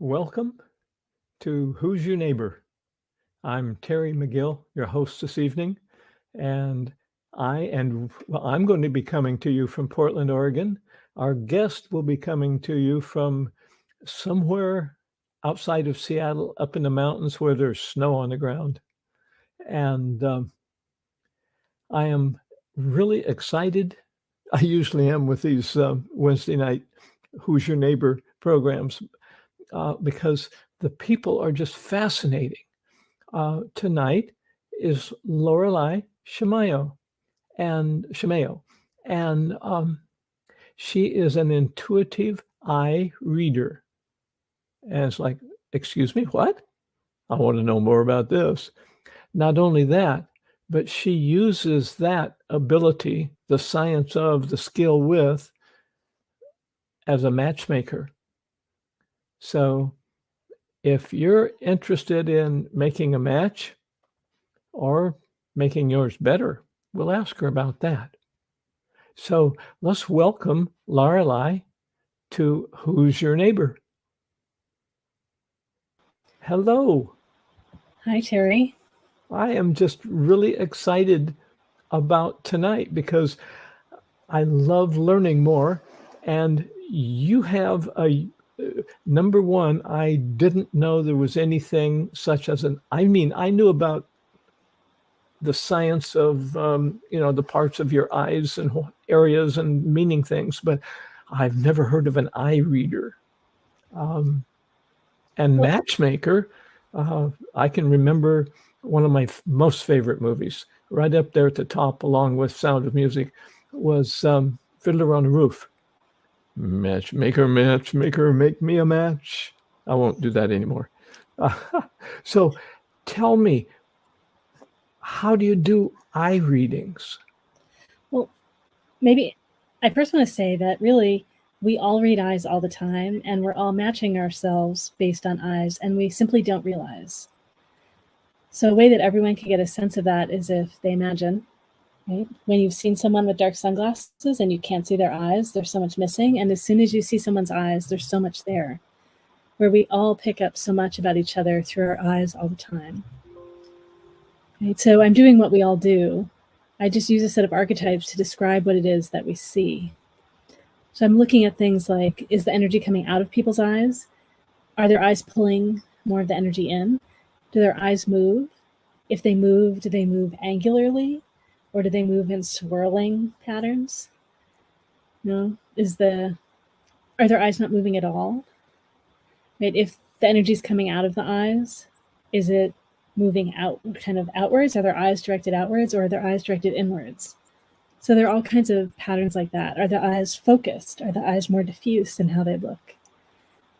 Welcome to Who's Your Neighbor? I'm Terry McGill, your host this evening, and I'm going to be coming to you from Portland, Oregon. Our guest will be coming to you from somewhere outside of Seattle, up in the mountains where there's snow on the ground. And I am really excited. I usually am with these Wednesday night Who's Your Neighbor programs because the people are just fascinating. Tonight is Laureli Shimayo, and she is an intuitive eye reader. And it's like, excuse me, what? I want to know more about this. Not only that, but she uses that ability, the science of, the skill with, as a matchmaker. So if you're interested in making a match or making yours better, we'll ask her about that. So let's welcome Laureli to Who's Your Neighbor? Hello. Hi, Terry. I am just really excited about tonight because I love learning more. And you have number one, I didn't know there was anything such as I knew about the science of, the parts of your eyes and areas and meaning things, but I've never heard of an eye reader. And matchmaker, I can remember one of my most favorite movies, right up there at the top, along with Sound of Music, was Fiddler on the Roof. Matchmaker, matchmaker, make me a match. I won't do that anymore. So tell me, how do you do eye readings? Well, maybe I first want to say that really we all read eyes all the time, and we're all matching ourselves based on eyes, and we simply don't realize. So a way that everyone can get a sense of that is if they imagine, right? When you've seen someone with dark sunglasses and you can't see their eyes, there's so much missing. And as soon as you see someone's eyes, there's so much there, where we all pick up so much about each other through our eyes all the time. Right? So I'm doing what we all do. I just use a set of archetypes to describe what it is that we see. So I'm looking at things like, is the energy coming out of people's eyes? Are their eyes pulling more of the energy in? Do their eyes move? If they move, do they move angularly? Or do they move in swirling patterns? No? Are their eyes not moving at all? Right? If the energy is coming out of the eyes, is it moving out, kind of outwards? Are their eyes directed outwards, or are their eyes directed inwards? So there are all kinds of patterns like that. Are the eyes focused? Are the eyes more diffuse in how they look?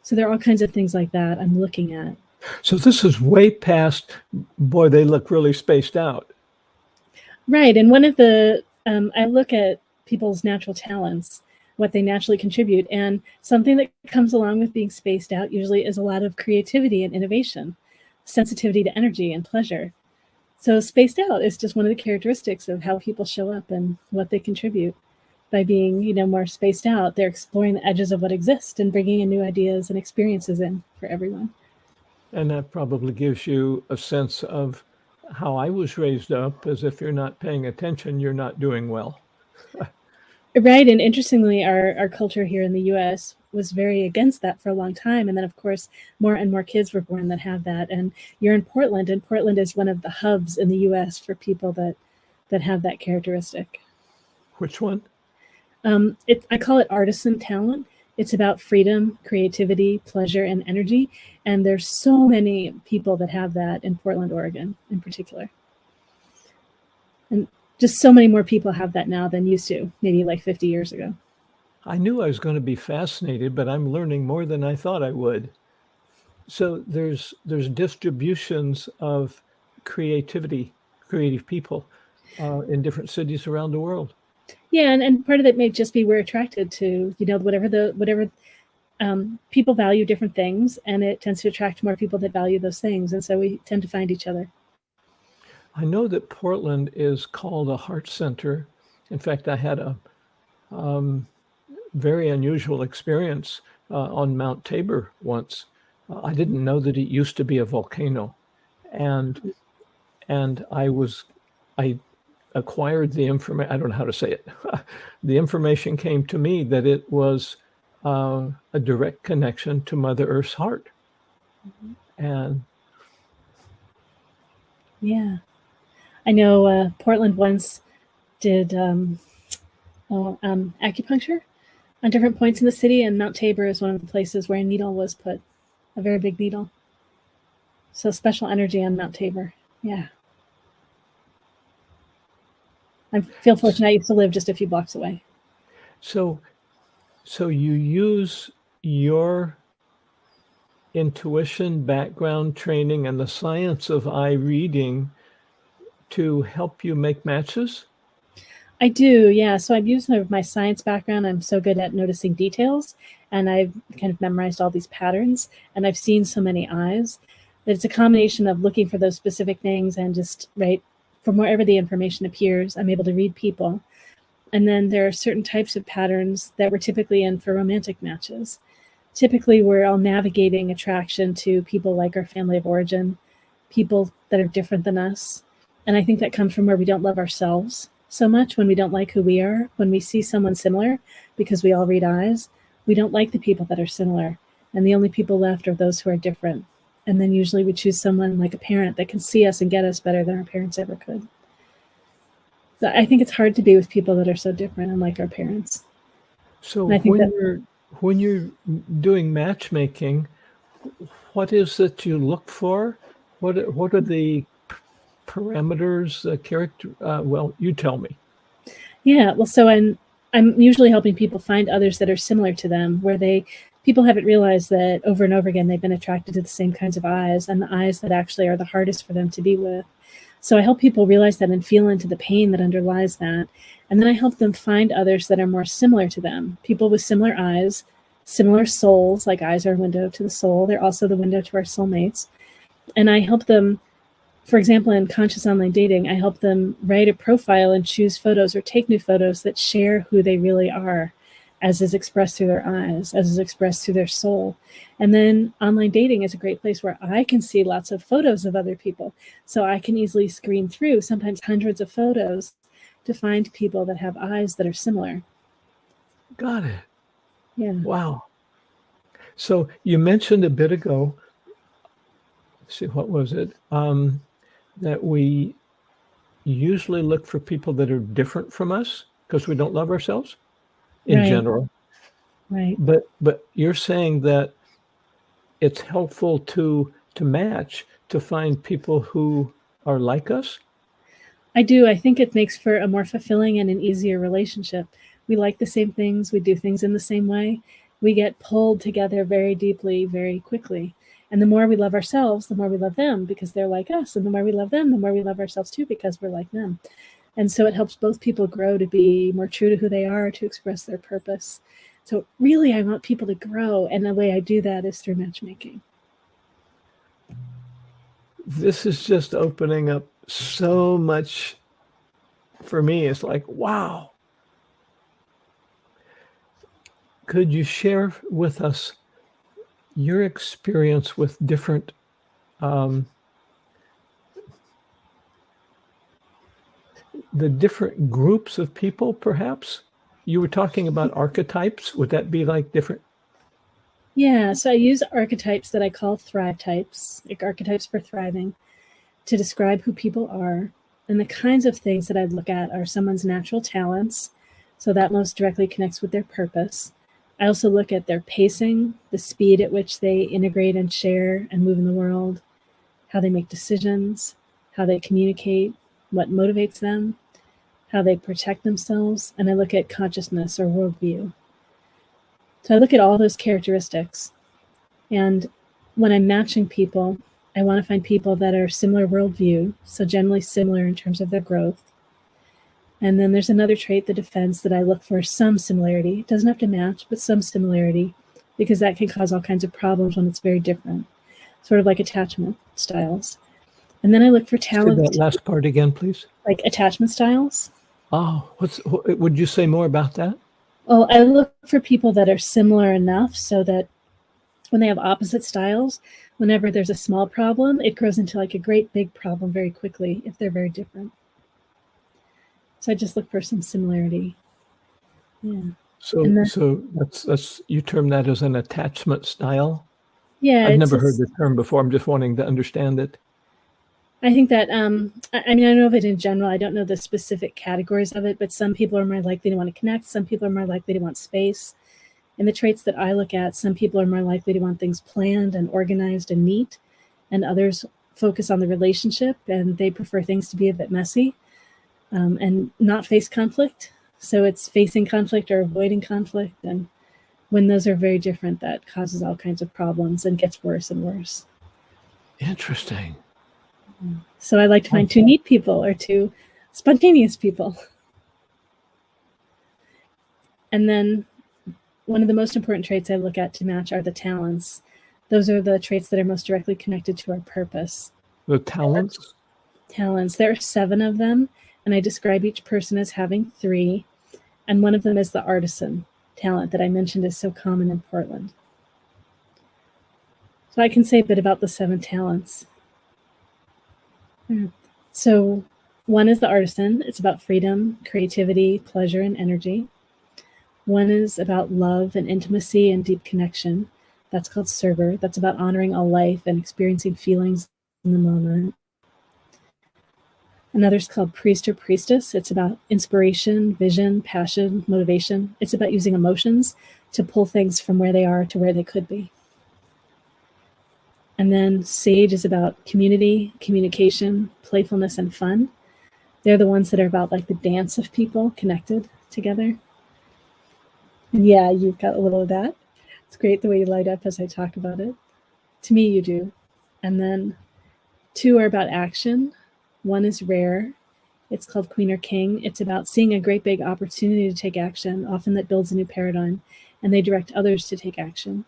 So there are all kinds of things like that I'm looking at. So this is way past, boy, they look really spaced out. Right. And one of the, I look at people's natural talents, what they naturally contribute. And something that comes along with being spaced out usually is a lot of creativity and innovation, sensitivity to energy and pleasure. So spaced out is just one of the characteristics of how people show up and what they contribute. By being, more spaced out, they're exploring the edges of what exists and bringing in new ideas and experiences in for everyone. And that probably gives you a sense of how I was raised up, as if you're not paying attention, you're not doing well. Right. And interestingly, our culture here in the US was very against that for a long time. And then, of course, more and more kids were born that have that. And you're in Portland, and Portland is one of the hubs in the US for people that have that characteristic. Which one? I call it artisan talent. It's about freedom, creativity, pleasure, and energy. And there's so many people that have that in Portland, Oregon, in particular. And just so many more people have that now than used to, maybe like 50 years ago. I knew I was going to be fascinated, but I'm learning more than I thought I would. So there's distributions of creative people in different cities around the world. Yeah, and part of that may just be we're attracted to, whatever people value different things, and it tends to attract more people that value those things. And so we tend to find each other. I know that Portland is called a heart center. In fact, I had a very unusual experience on Mount Tabor once. I didn't know that it used to be a volcano, and I acquired the information. I don't know how to say it. The information came to me that it was a direct connection to Mother Earth's heart, and Yeah. I know Portland once did acupuncture on different points in the city, and Mount Tabor is one of the places where a needle was put, a very big needle. So special energy on Mount Tabor. Yeah. I feel fortunate. I used to live just a few blocks away. So you use your intuition, background training, and the science of eye reading to help you make matches? I do, yeah. So I've used my science background. I'm so good at noticing details, and I've kind of memorized all these patterns, and I've seen so many eyes that it's a combination of looking for those specific things and just, right, from wherever the information appears, I'm able to read people. And then there are certain types of patterns that we're typically in for romantic matches. Typically, we're all navigating attraction to people like our family of origin, people that are different than us. And I think that comes from where we don't love ourselves so much, when we don't like who we are. When we see someone similar, because we all read eyes, we don't like the people that are similar. And the only people left are those who are different. And then usually we choose someone like a parent that can see us and get us better than our parents ever could. So I think it's hard to be with people that are so different, unlike our parents. So And I think when you're doing matchmaking, what is it you look for? What are the parameters, character? Well, you tell me. Yeah, well, so I'm usually helping people find others that are similar to them, where people haven't realized that over and over again they've been attracted to the same kinds of eyes, and the eyes that actually are the hardest for them to be with. So I help people realize that and feel into the pain that underlies that. And then I help them find others that are more similar to them, people with similar eyes, similar souls, like eyes are a window to the soul. They're also the window to our soulmates. And I help them, for example, in conscious online dating, I help them write a profile and choose photos or take new photos that share who they really are, as is expressed through their eyes, as is expressed through their soul. And then online dating is a great place where I can see lots of photos of other people. So I can easily screen through sometimes hundreds of photos to find people that have eyes that are similar. Got it. Yeah. Wow. So you mentioned a bit ago, let's see, what was it? That we usually look for people that are different from us because we don't love ourselves in general. Right. But you're saying that it's helpful to match, to find people who are like us? I do. I think it makes for a more fulfilling and an easier relationship. We like the same things. We do things in the same way. We get pulled together very deeply, very quickly. And the more we love ourselves, the more we love them because they're like us. And the more we love them, the more we love ourselves too because we're like them. And so it helps both people grow to be more true to who they are, to express their purpose. So really, I want people to grow. And the way I do that is through matchmaking. This is just opening up so much for me. It's like, wow. Could you share with us your experience with different the different groups of people, perhaps? You were talking about archetypes. Would that be like different? Yeah, so I use archetypes that I call thrive types, like archetypes for thriving, to describe who people are. And the kinds of things that I look at are someone's natural talents, so that most directly connects with their purpose. I also look at their pacing, the speed at which they integrate and share and move in the world, how they make decisions, how they communicate, what motivates them, how they protect themselves, and I look at consciousness or worldview. So I look at all those characteristics. And when I'm matching people, I want to find people that are similar worldview, so generally similar in terms of their growth. And then there's another trait, the defense, that I look for some similarity. It doesn't have to match, but some similarity, because that can cause all kinds of problems when it's very different, sort of like attachment styles. And then I look for talent. Say that last part again, please. Like attachment styles. Oh, would you say more about that? Well, I look for people that are similar enough so that when they have opposite styles, whenever there's a small problem, it grows into like a great big problem very quickly if they're very different. So I just look for some similarity. Yeah. So, Then, so that's you term that as an attachment style? yeah, I've never heard the term before. I'm just wanting to understand it. I think that, I mean, I know of it in general. I don't know the specific categories of it, but some people are more likely to want to connect. Some people are more likely to want space. And the traits that I look at, some people are more likely to want things planned and organized and neat, and others focus on the relationship and they prefer things to be a bit messy and not face conflict. So it's facing conflict or avoiding conflict. And when those are very different, that causes all kinds of problems and gets worse and worse. Interesting. So I like to find two neat people or two spontaneous people. And then one of the most important traits I look at to match are the talents. Those are the traits that are most directly connected to our purpose. The talents? Talents. There are 7 of them, and I describe each person as having 3. And one of them is the artisan talent that I mentioned is so common in Portland. So I can say a bit about the 7 talents. So one is the artisan. It's about freedom, creativity, pleasure, and energy. One is about love and intimacy and deep connection. That's called server. That's about honoring all life and experiencing feelings in the moment. Another's called priest or priestess. It's about inspiration, vision, passion, motivation. It's about using emotions to pull things from where they are to where they could be. And then sage is about community, communication, playfulness, and fun. They're the ones that are about like the dance of people connected together. And yeah, you've got a little of that. It's great the way you light up as I talk about it. To me, you do. And then 2 are about action. One is rare. It's called Queen or King. It's about seeing a great big opportunity to take action, often that builds a new paradigm, and they direct others to take action.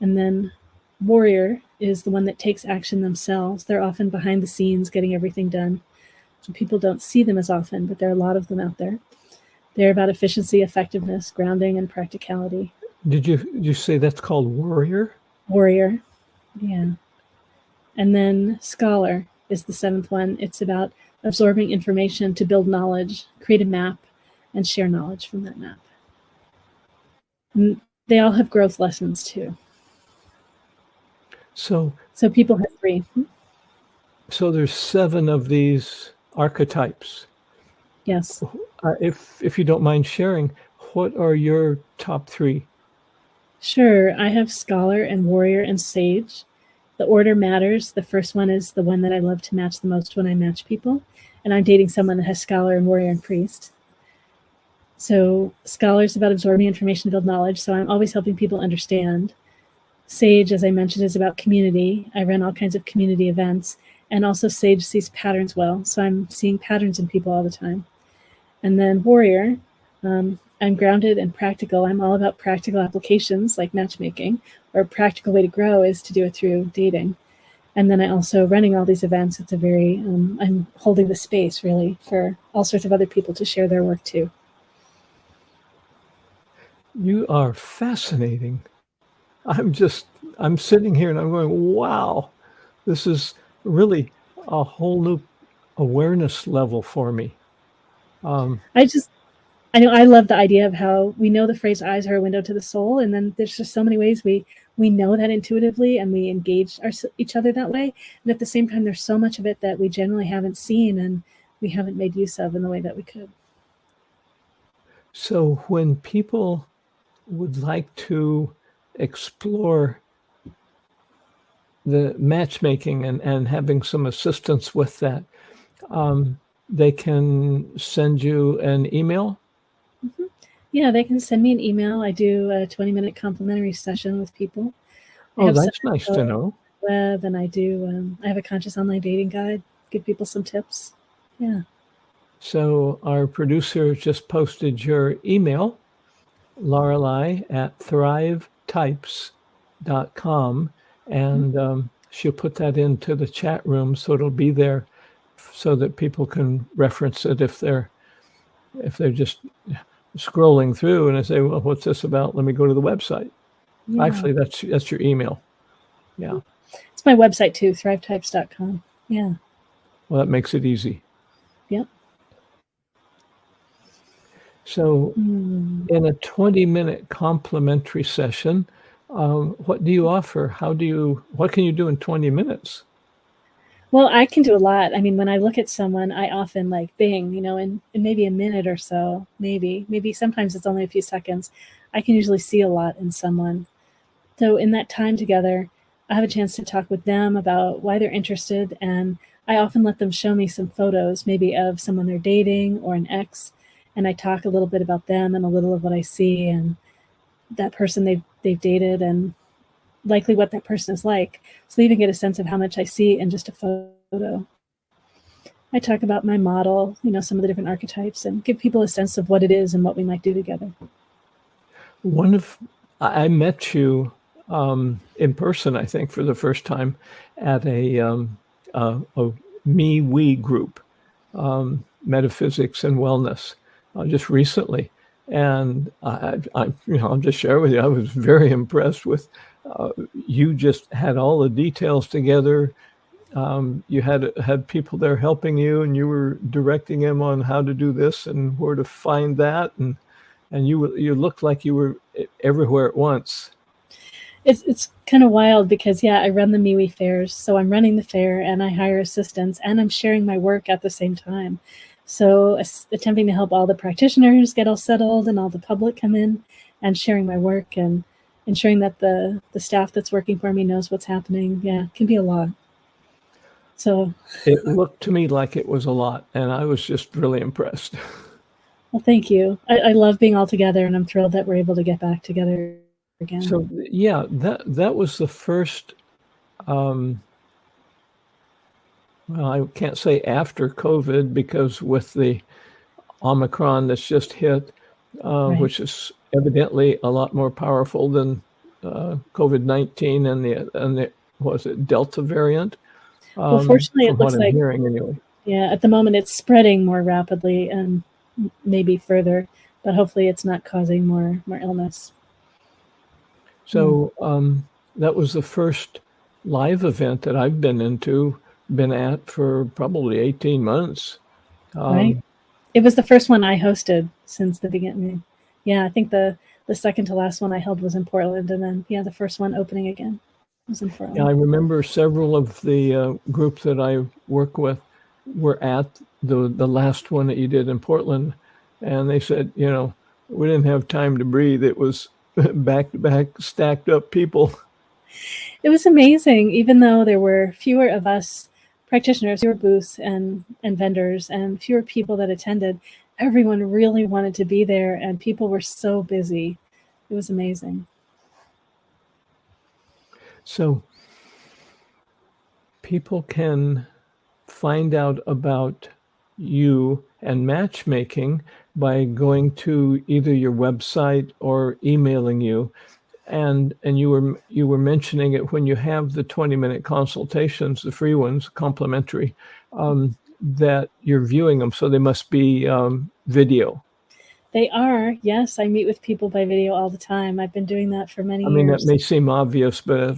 And then warrior is the one that takes action themselves. They're often behind the scenes getting everything done. So people don't see them as often, but there are a lot of them out there. They're about efficiency, effectiveness, grounding, and practicality. Did you say that's called warrior? Warrior, yeah. And then scholar is the 7th one. It's about absorbing information to build knowledge, create a map, and share knowledge from that map. And they all have growth lessons too. So people have 3. So there's 7 of these archetypes. Yes. If you don't mind sharing, what are your top 3? Sure. I have scholar and warrior and sage. The order matters. The first one is the one that I love to match the most when I match people. And I'm dating someone that has scholar and warrior and priest. So scholar is about absorbing information to build knowledge. So I'm always helping people understand. Sage, as I mentioned, is about community. I run all kinds of community events. And also sage sees patterns well. So I'm seeing patterns in people all the time. And then warrior, I'm grounded and practical. I'm all about practical applications like matchmaking, or a practical way to grow is to do it through dating. And then I also running all these events. It's a very, I'm holding the space really for all sorts of other people to share their work too. You are fascinating. I'm sitting here and I'm going, wow, this is really a whole new awareness level for me. I know I love the idea of how we know the phrase eyes are a window to the soul. And then there's just so many ways we know that intuitively and we engage each other that way. And at the same time, there's so much of it that we generally haven't seen and we haven't made use of in the way that we could. So when people would like to explore the matchmaking and having some assistance with that, they can send you an email? Mm-hmm. Yeah, they can send me an email. I do a 20-minute complimentary session with people. Oh, that's nice to know. Web, and I do. I have a conscious online dating guide. Give people some tips. Yeah. So our producer just posted your email, Laureli at thrivetypes.com, and she'll put that into the chat room, so it'll be there so that people can reference it if they're just scrolling through and they say, well, what's this about? Let me go to the website. Yeah. Actually, that's your email. Yeah. It's my website too, thrivetypes.com. Yeah. Well, that makes it easy. Yep. So in a 20-minute complimentary session, what do you offer? What can you do in 20 minutes? Well, I can do a lot. I mean, when I look at someone, I often like bing, in maybe a minute or so, maybe sometimes it's only a few seconds. I can usually see a lot in someone. So in that time together, I have a chance to talk with them about why they're interested. And I often let them show me some photos, maybe of someone they're dating or an ex. And I talk a little bit about them and a little of what I see and that person they've dated and likely what that person is like. So they even get a sense of how much I see in just a photo. I talk about my model, some of the different archetypes, and give people a sense of what it is and what we might do together. I met you in person, I think, for the first time at a me-we group, metaphysics and wellness, just recently. And I'll just share with you, I was very impressed with you. Just had all the details together. You had people there helping you, and you were directing them on how to do this and where to find that, and you looked like you were everywhere at once. It's kind of wild because I run the MeWe fairs, so I'm running the fair and I hire assistants and I'm sharing my work at the same time. So attempting to help all the practitioners get all settled and all the public come in, and sharing my work and ensuring that the staff that's working for me knows what's happening. Yeah, it can be a lot. So it looked to me like it was a lot, and I was just really impressed. Well, thank you. I love being all together, and I'm thrilled that we're able to get back together again. So that was the first. Well, I can't say after COVID, because with the Omicron that's just hit, Right. which is evidently a lot more powerful than COVID-19 and the was it Delta variant? Well, fortunately, From it looks what I'm like hearing anyway. Yeah, at the moment it's spreading more rapidly and maybe further, but hopefully it's not causing more illness. So that was the first live event that I've been at for probably 18 months. Right. It was the first one I hosted since the beginning. Yeah, I think the second to last one I held was in Portland, and then the first one opening again was in Portland. Yeah, I remember several of the groups that I work with were at the last one that you did in Portland, and they said, we didn't have time to breathe. It was back to back, stacked up people. It was amazing, even though there were fewer of us practitioners, fewer booths and vendors, and fewer people that attended. Everyone really wanted to be there, and people were so busy. It was amazing. So people can find out about you and matchmaking by going to either your website or emailing you. And you were mentioning it when you have the 20-minute consultations, the free ones, complimentary, that you're viewing them. So they must be video. They are, yes. I meet with people by video all the time. I've been doing that for many years. I mean, that may seem obvious, but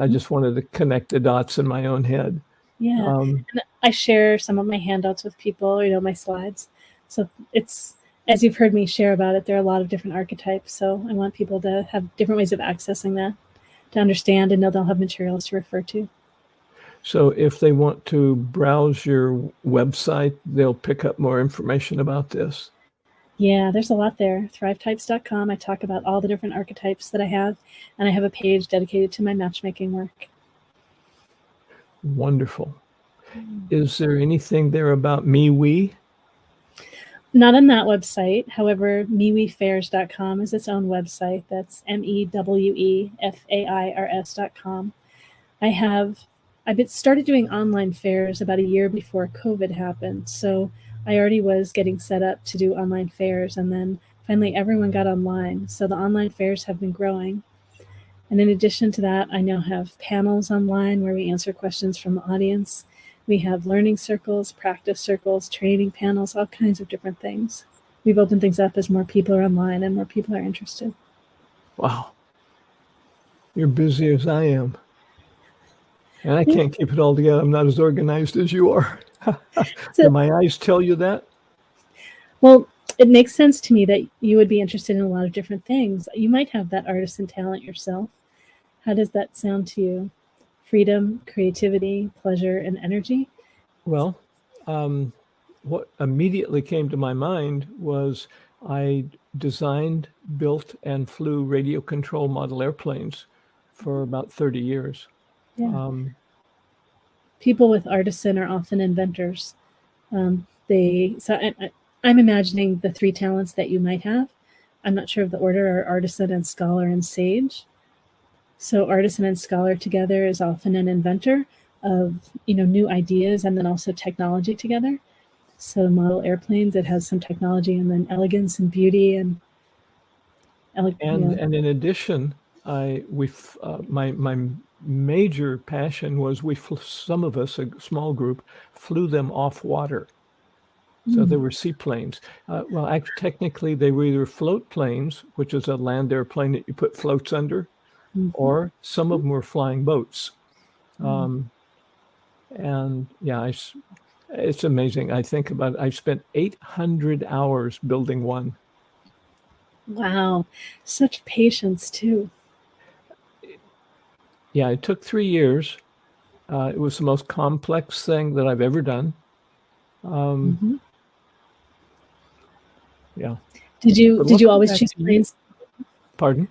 I just wanted to connect the dots in my own head. Yeah. And I share some of my handouts with people, my slides. So it's, as you've heard me share about it, there are a lot of different archetypes. So I want people to have different ways of accessing that, to understand and know they'll have materials to refer to. So if they want to browse your website, they'll pick up more information about this. Yeah, there's a lot there. Thrivetypes.com. I talk about all the different archetypes that I have, and I have a page dedicated to my matchmaking work. Wonderful. Is there anything there about MeWe? Not on that website. However, mewefairs.com is its own website. That's MEWEFAIRS.com. I've started doing online fairs about a year before COVID happened. So I already was getting set up to do online fairs, and then finally everyone got online. So the online fairs have been growing. And in addition to that, I now have panels online where we answer questions from the audience. We have learning circles, practice circles, training panels, all kinds of different things. We've opened things up as more people are online and more people are interested. Wow. You're busy as I am. And I can't keep it all together. I'm not as organized as you are. So, Do my eyes tell you that? well, it makes sense to me that you would be interested in a lot of different things. You might have that artisan talent yourself. How does that sound to you? Freedom, creativity, pleasure, and energy? Well, what immediately came to my mind was I designed, built, and flew radio control model airplanes for about 30 years. Yeah. Um, People with artisan are often inventors. I'm imagining the three talents that you might have. I'm not sure of the order, are artisan and scholar and sage. So artisan and scholar together is often an inventor of new ideas and then also technology together. So model airplanes, it has some technology and then elegance and beauty and and in addition, my major passion was some of us, a small group, flew them off water. So they were seaplanes. Well, actually, technically, they were either float planes, which is a land airplane that you put floats under, or some of them were flying boats. And yeah, it's amazing. I think about it. I spent 800 hours building one. Wow, such patience too. Yeah, it took 3 years. It was the most complex thing that I've ever done. Yeah. Did you But did you looking always back choose to you- planes? Pardon?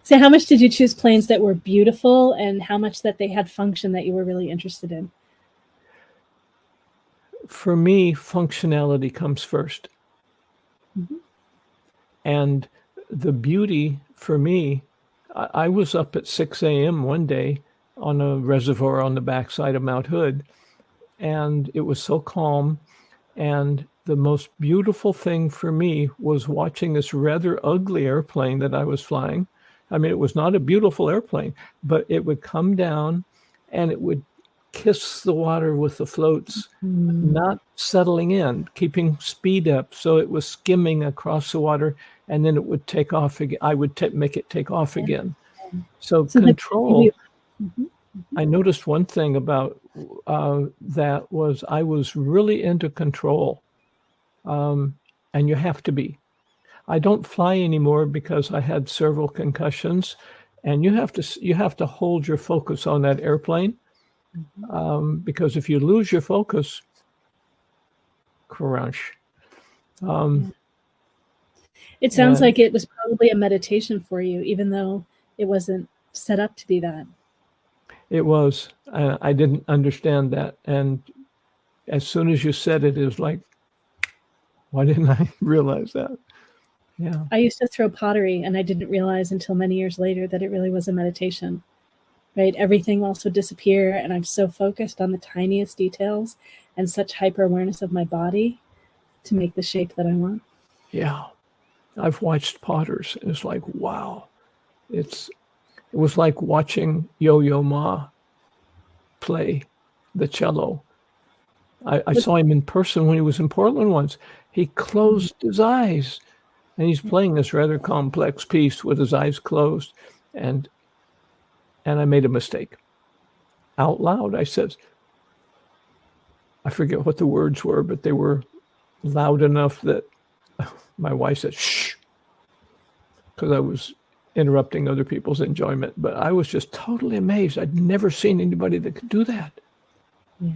So how much did you choose planes that were beautiful and how much that they had function that you were really interested in? For me, functionality comes first. And the beauty for me, I was up at 6 a.m. one day on a reservoir on the backside of Mount Hood, and it was so calm. And the most beautiful thing for me was watching this rather ugly airplane that I was flying. I mean, it was not a beautiful airplane, but it would come down and it would kiss the water with the floats, not settling in, keeping speed up. So it was skimming across the water and then it would take off again. I would make it take off again. So control. I noticed one thing about that was I was really into control, and you have to be. I don't fly anymore because I had several concussions, and you have to hold your focus on that airplane, because if you lose your focus, crunch. It sounds And like it was probably a meditation for you, even though it wasn't set up to be that. it was. I didn't understand that, and as soon as you said it, it was like, why didn't I realize that? Yeah. I used to throw pottery and I didn't realize until many years later that it really was a meditation, right? Everything also disappear and I'm so focused on the tiniest details and such hyper awareness of my body to make the shape that I want. Yeah. I've watched potters. It's like, wow. It was like watching Yo-Yo Ma play the cello. I saw him in person when he was in Portland once. He closed his eyes and he's playing this rather complex piece with his eyes closed. And I made a mistake. Out loud, I said, I forget what the words were, but they were loud enough that my wife said, shh, because I was interrupting other people's enjoyment. But I was just totally amazed. I'd never seen anybody that could do that. Yeah.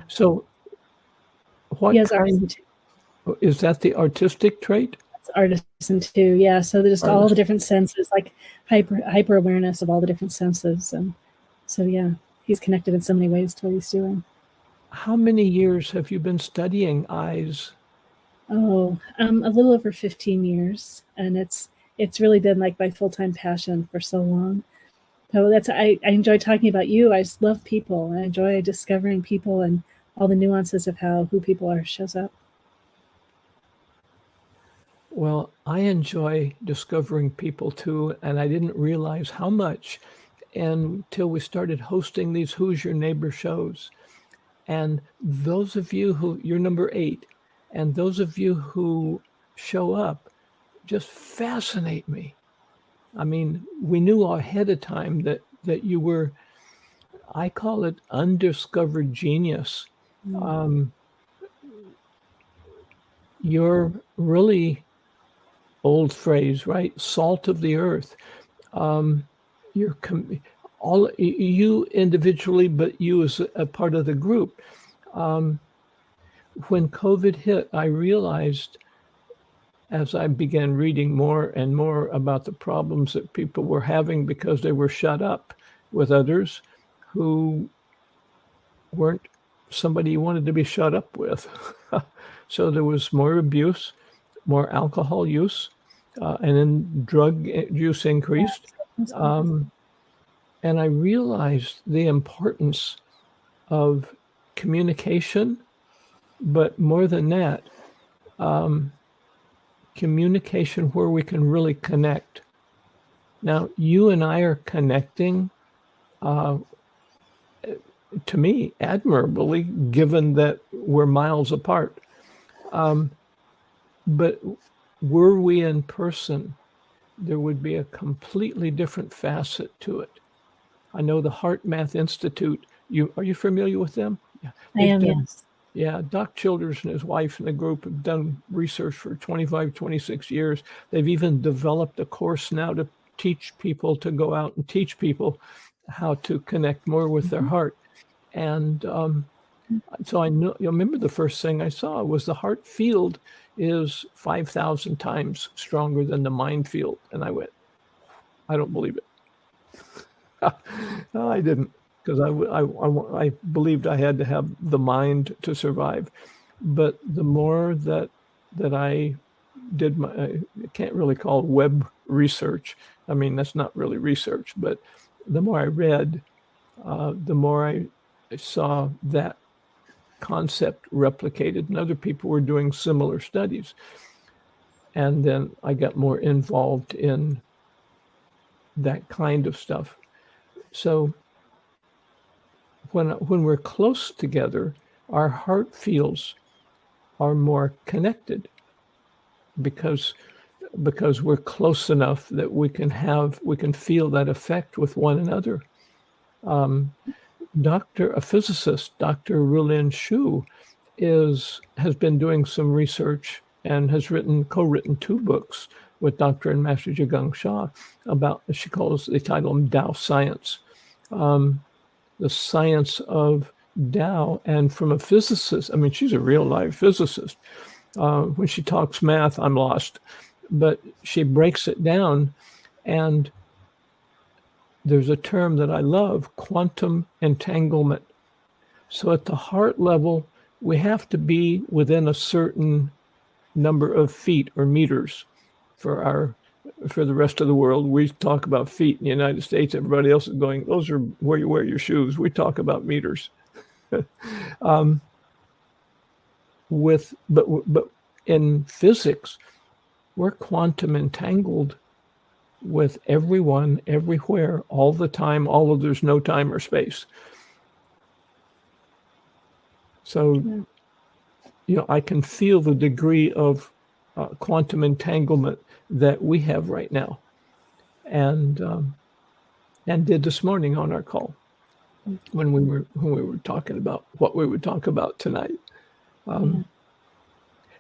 So what He has kind artisan too. is that the artistic trait? It's artisan too. Yeah. So there's all the different senses, like hyper awareness of all the different senses. And so, yeah, he's connected in so many ways to what he's doing. How many years have you been studying eyes? Oh, a little over 15 years. And it's really been like my full-time passion for so long. So I enjoy talking about you. I just love people. I enjoy discovering people and all the nuances of who people are shows up. Well, I enjoy discovering people too, and I didn't realize how much until we started hosting these Who's Your Neighbor shows. And those of you you're number 8, and those of you who show up just fascinate me. I mean, we knew ahead of time that you were, I call it undiscovered genius. Mm. You're really, old phrase, right? Salt of the earth. You're all you individually, but you as a part of the group. When COVID hit, I realized as I began reading more and more about the problems that people were having because they were shut up with others who weren't somebody you wanted to be shut up with. So there was more abuse, more alcohol use, and then drug use increased. And I realized the importance of communication, but more than that, communication where we can really connect. Now, you and I are connecting, to me, admirably, given that we're miles apart. But were we in person, there would be a completely different facet to it. I know the Heart Math Institute. Are you familiar with them? Yeah, I am, yes. Yeah, Doc Childers and his wife and the group have done research for 25, 26 years. They've even developed a course now to teach people to go out and teach people how to connect more with their heart. And so I know, you remember the first thing I saw was the heart field is 5,000 times stronger than the mind field. And I went, I don't believe it. No, I didn't, because I believed I had to have the mind to survive. But the more that I did I can't really call it web research. I mean, that's not really research, but the more I read, the more I saw that concept replicated, and other people were doing similar studies. And then I got more involved in that kind of stuff. So when we're close together, our heart fields are more connected because we're close enough that we can feel that effect with one another. A physicist, Dr. Rulin Shu, has been doing some research and has co-written 2 books with Dr. and Master Zhigang Sha about, they title them Tao Science, the science of Tao. And from a physicist, I mean, she's a real live physicist. When she talks math, I'm lost, but she breaks it down, and there's a term that I love, quantum entanglement. So at the heart level, we have to be within a certain number of feet or meters. For the rest of the world, we talk about feet in the United States. Everybody else is going, those are where you wear your shoes. We talk about meters. But in physics, we're quantum entangled with everyone, everywhere, all the time, although there's no time or space. So, I can feel the degree of quantum entanglement that we have right now, and did this morning on our call when we were talking about what we would talk about tonight. And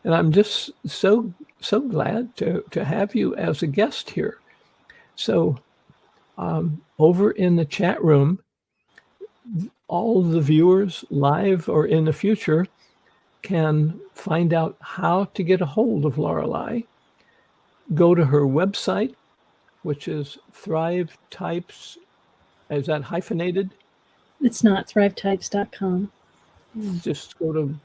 I'm just so glad to have you as a guest here. So over in the chat room, all of the viewers live or in the future can find out how to get a hold of Laureli. Go to her website, which is Thrive Types. Is that hyphenated? It's not thrivetypes.com. Just go to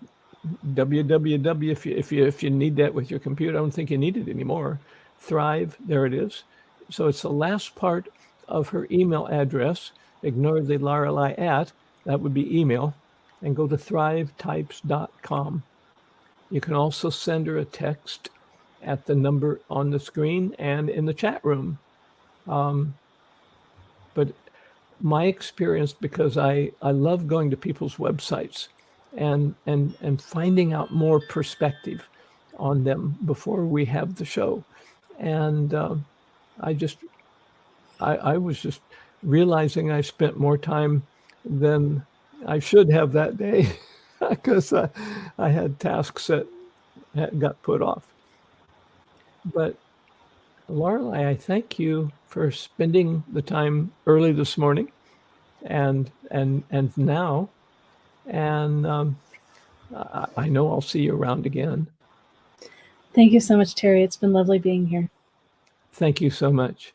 www if you need that with your computer. I don't think you need it anymore. Thrive, there it is. So it's the last part of her email address. Ignore the Laureli at, that would be email, and go to thrivetypes.com. You can also send her a text at the number on the screen and in the chat room. But my experience, because I love going to people's websites and finding out more perspective on them before we have the show. And I just I was just realizing I spent more time than I should have that day because I had tasks that got put off. But Laureli, I thank you for spending the time early this morning and now, and I know I'll see you around again. Thank you so much, Terry. It's been lovely being here. Thank you so much.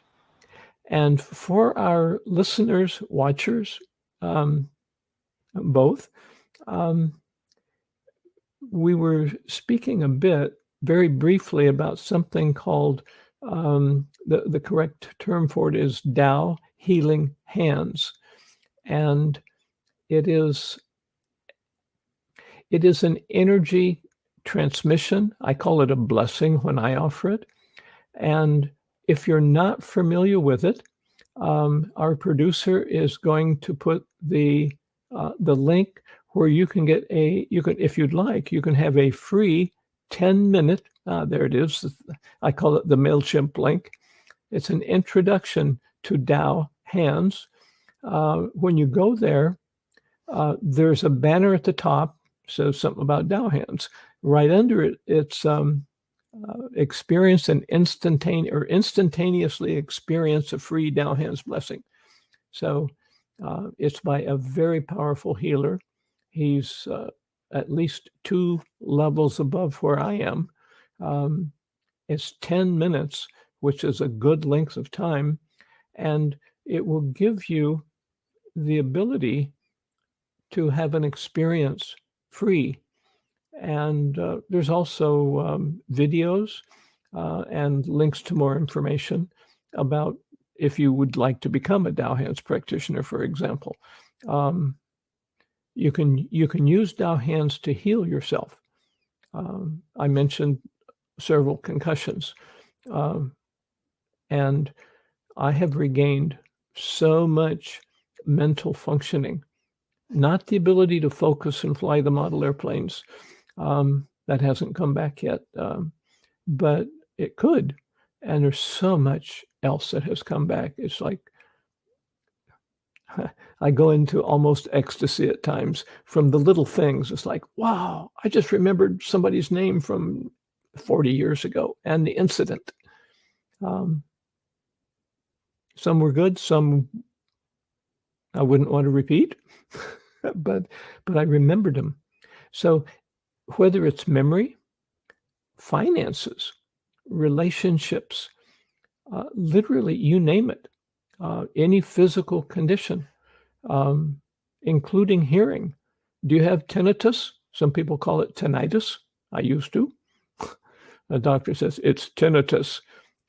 And for our listeners, watchers, both, we were speaking a bit, very briefly, about something called, the correct term for it is Tao Healing Hands. And it is an energy transmission. I call it a blessing when I offer it. And if you're not familiar with it, our producer is going to put the link where you can get if you'd like, you can have a free 10-minute, there it is. I call it the MailChimp link. It's an introduction to Tao Hands. When you go there, there's a banner at the top, says something about Tao Hands. Right under it, it's experience an instantaneously experience a free Tao Hands blessing. So it's by a very powerful healer. He's at least 2 levels above where I am. It's 10 minutes, which is a good length of time, and it will give you the ability to have an experience free. And there's also videos and links to more information about if you would like to become a Tao Hands practitioner, for example. You can use Tao Hands to heal yourself. I mentioned several concussions, and I have regained so much mental functioning, not the ability to focus and fly the model airplanes. That hasn't come back yet, but it could. And there's so much else that has come back. It's like I go into almost ecstasy at times from the little things. It's like, wow, I just remembered somebody's name from 40 years ago and the incident. Some were good, some I wouldn't want to repeat, but I remembered them. So whether it's memory, finances, relationships, literally, you name it, any physical condition, including hearing. Do you have tinnitus? Some people call it tinnitus. I used to. The doctor says it's tinnitus,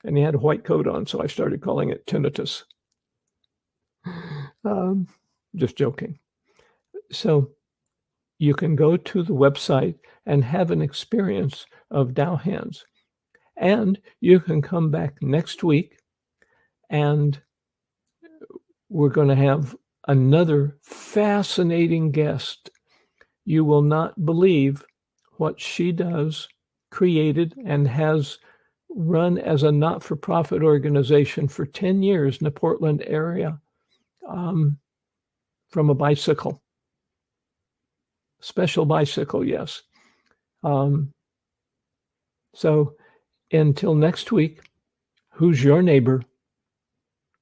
and he had a white coat on, so I started calling it tinnitus. Just joking. So you can go to the website and have an experience of Tao Hands. And you can come back next week, and we're going to have another fascinating guest. You will not believe what she does, created, and has run as a not-for-profit organization for 10 years in the Portland area, from a bicycle. Special bicycle, yes. So until next week, who's your neighbor?